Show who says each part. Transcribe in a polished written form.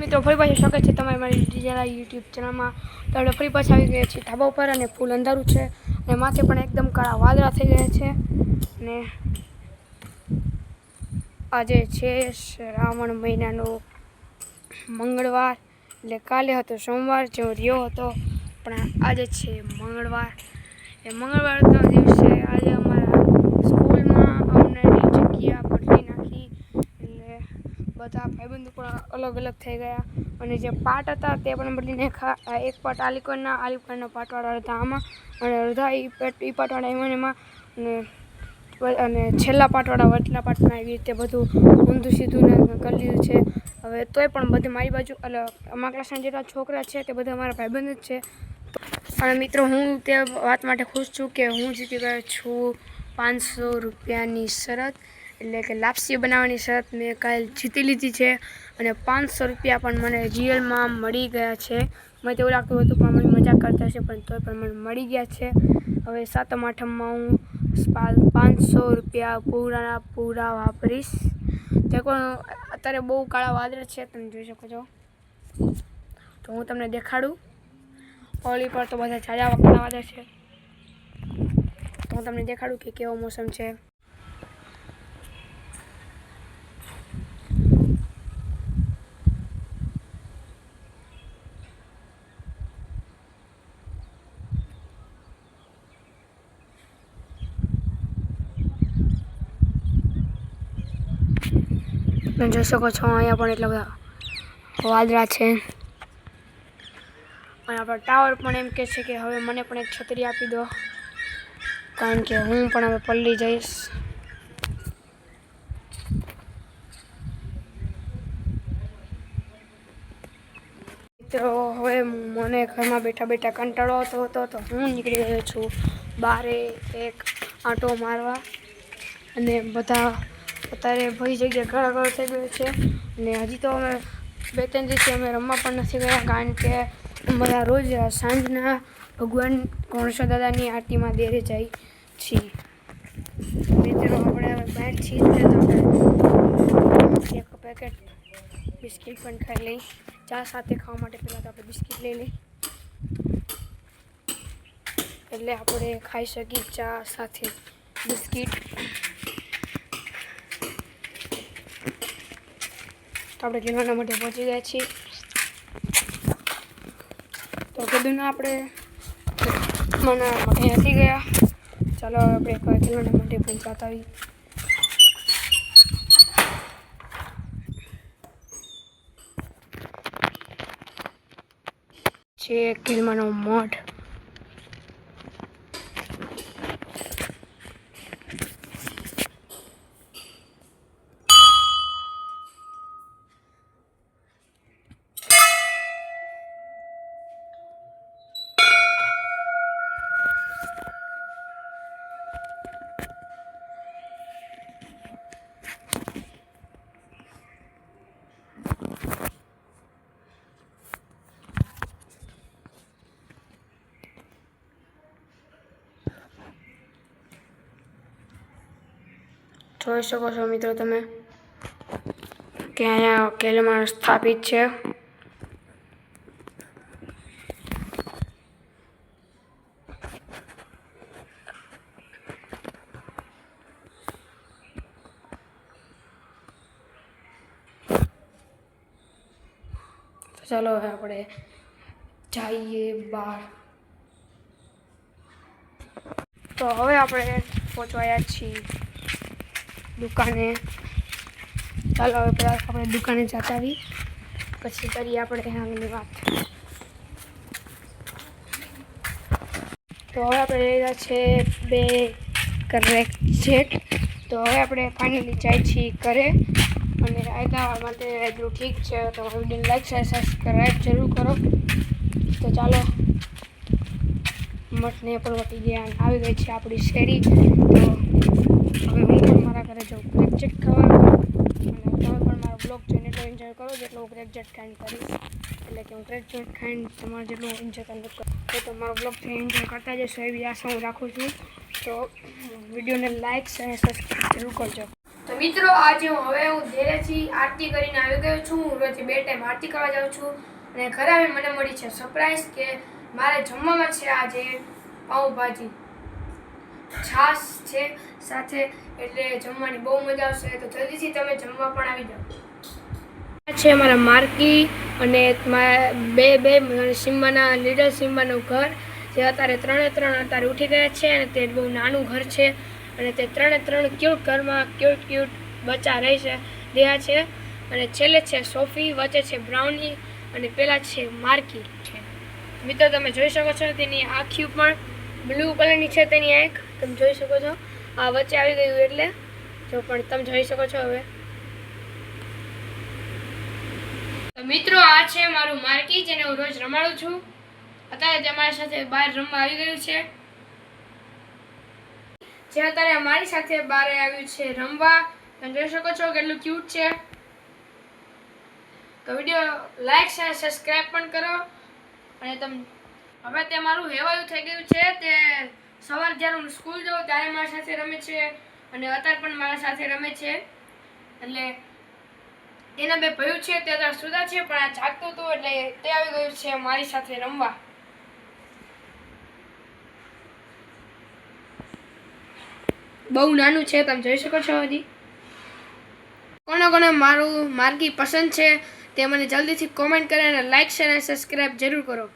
Speaker 1: મિત્રો ફરી પાછું સ્વાગત છે તમારે મારી ડીજેલા યુટ્યુબ ચેનલમાં. તો આપણે ફરી પાછા આવી ગયા છીએ ધાબા ઉપર અને ફૂલ અંધારું છે અને માથે પણ એકદમ કાળા વાદળા થઈ ગયા છે. અને આજે છે શ્રાવણ મહિનાનો મંગળવાર, એટલે કાલે હતો સોમવાર જેવો રહ્યો હતો, પણ આજે છે મંગળવાર. એ મંગળવારના દિવસે આજે અમારા સ્કૂલમાં અમનેની જગ્યા બદલી નાખી, એટલે બધા ભાઈબંધો પણ અલગ અલગ થઈ ગયા. અને જે પાર્ટ હતા તે પણ બદલી નાખ્યા. એક પાર્ટ આલિકોનના પાર્ટવાળા હતા આમાં, અને અડધા એ પાર્ટવાળા એમાં અને છેલ્લા પાર્ટવાળા વચલા પાર્ટમાં એવી રીતે બધું ઊંધું સીધું ને કરી લીધું છે. હવે તોય પણ બધે મારી બાજુ એટલે અમારા ક્લાસના જેટલા છોકરા છે તે બધા અમારા ભાઈબંધ જ છે. અને મિત્રો હું તે વાત માટે ખુશ છું કે હું જીતી ગયો છું 500 રૂપિયાની શરત, એટલે કે લાપસી બનાવવાની શરત મેં કાલે જીતી લીધી છે. અને 500 રૂપિયા પણ મને રિયલમાં મળી ગયા છે. મને તેવું લાગતું હતું પણ મને મજા કરતા હશે, પણ તોય પણ મને મળી ગયા છે. હવે 7મ 8મમાં હું 500 રૂપિયા પૂરા વાપરીશ. તે પણ અત્યારે બહુ કાળા વાદળ છે, તમે જોઈ શકો છો. તો હું તમને દેખાડું. હોળી પર તો બધા જાજા કાળા વાદળ છે, તો હું તમને દેખાડું કે કેવો મોસમ છે. તમે જોઈ શકો છો અહીંયા પણ એટલા બધા વાદળા છે. અને આપણો ટાવર પણ એમ કહે છે કે હવે મને પણ એક છત્રી આપી દો, કારણ કે હું પણ હવે પલળી જઈશ. મિત્રો હવે મને ઘરમાં બેઠા બેઠા કંટાળો આવતો હતો, તો હું નીકળી ગયો છું બારે એક આંટો મારવા. અને બધા અત્યારે બધી જગ્યાએ ઘર થઈ ગયું છે. અને હજી તો અમે 2-3 દિવસથી અમે રમવા પણ નથી ગયા, કારણ કે બધા રોજ સાંજના ભગવાન ગણેશ દાદાની આરતીમાં દેરે જાય છીએ. મિત્રો આપણે હવે બહાર છીએ તો એક પેકેટ બિસ્કિટ પણ ખાઈ લઈ. ચા સાથે ખાવા માટે પહેલાં તો આપણે બિસ્કિટ લઈ લઈ, એટલે આપણે ખાઈ શકીએ ચા સાથે બિસ્કિટ. તો આપણે કિલોના માટે પહોંચી ગયા છીએ. તો કીધું ને આપણે મને નથી ગયા. ચાલો આપણે એક કિલોના માટે પહોંચાતા આવી. છે કિલ્માનો મઠ. જોઈ શકો છો મિત્રો તમે કે અહીંયા કેલમાં સ્થાપિત છે. તો ચાલો હવે આપણે જઈએ બહાર. તો હવે આપણે પહોંચવાયા છીએ દુકાને. ચાલો હવે પહેલાં આપણે દુકાને જતા આવી, પછી કરીએ આપણે આગળની વાત. તો હવે આપણે લઈ રહ્યા છે 2 કરેક્ટ જેટ. તો હવે આપણે ફાઇનલી જાય છીએ ઘરે. અને આજના માટે એટલું ઠીક છે. તો વિડીયોને લાઈક શેર સબસ્ક્રાઈબ જરૂર કરો. તો ચાલો, મઠને પણ વટી ગયા, આવી ગઈ છે આપણી શેરી. તો હવે હું પણ મારા ઘરે જાઉં ક્રેકજેટ ખાવા. અને તમે પણ મારો બ્લોગ જોઈને એટલો એન્જોય કરો જેટલો હું ક્રેકજેટ ખાઈને કરીશ. એટલે કે હું ક્રેકજેટ ખાઈને તમારે જેટલું એન્જોય કરી તો તમારો બ્લોગ એન્જોય કરતા જશો એવી આશા હું રાખું છું. તો વિડીયોને લાઈક અને સબસ્ક્રાઈબ જરૂર કરજો. તો મિત્રો આજે હું ધીરેથી આરતી કરીને આવી ગયો છું. હું રોજ 2 ટાઈમ આરતી કરવા જાઉં છું અને ઘરે આવી મને મળી છે સરપ્રાઈઝ કે મારે જમવામાં છે આજે પાઉંભાજી, છાશ છે સાથે, એટલે જમવાની બહુ મજા આવશે. તો જલ્દીથી તમે જમવા પણ આવી જાઓ. છે મારા માર્કી અને બે સિમ્બાના લીડર સિમ્બાનું ઘર, જે અત્યારે 3 અત્યારે ઉઠી ગયા છે અને તે બહુ નાનું ઘર છે અને તે 3 ક્યુટ ઘરમાં ક્યુટ બચ્ચા રહ્યા છે. અને છેલ્લે છે સોફી, વચ્ચે છે બ્રાઉની અને પેલા છે માર્કી છે. મિત્રો તમે જોઈ શકો છો તેની આંખી પણ બ્લુ કલરની છે, તેની આંખ તમે જોઈ શકો છો. આ વચ્ચે આવી ગયું એટલે જો પણ તમે જોઈ શકો છો. હવે તો મિત્રો આ છે મારું માર્કી, જેને હું રોજ રમાડું છું. અત્યારે અમારી સાથે બહાર રમવા આવી ગયું છે, જે અત્યારે અમારી સાથે બહાર આવ્યું છે રમવા. તમે જોઈ શકો છો કેટલું ક્યુટ છે. તો વિડીયો લાઈક અને સબસ્ક્રાઈબ પણ કરો. અને હવે તે મારું હેવાયું થઈ ગયું છે. તે સવારે જ્યારે હું સ્કૂલ જાઉં ત્યારે મારી સાથે રમે છે અને અત્યારે પણ મારા સાથે રમે છે. એટલે એના 2 ભયું છે તે અત્યારે સુધા છે, પણ આ જાગતો હતો એટલે તે આવી ગયું છે મારી સાથે રમવા. બહુ નાનું છે, તમે જોઈ શકો છો. હજી કોને મારું માર્કી પસંદ છે તે મને જલ્દીથી કોમેન્ટ કરે અને લાઈક અને સબસ્ક્રાઈબ જરૂર કરો.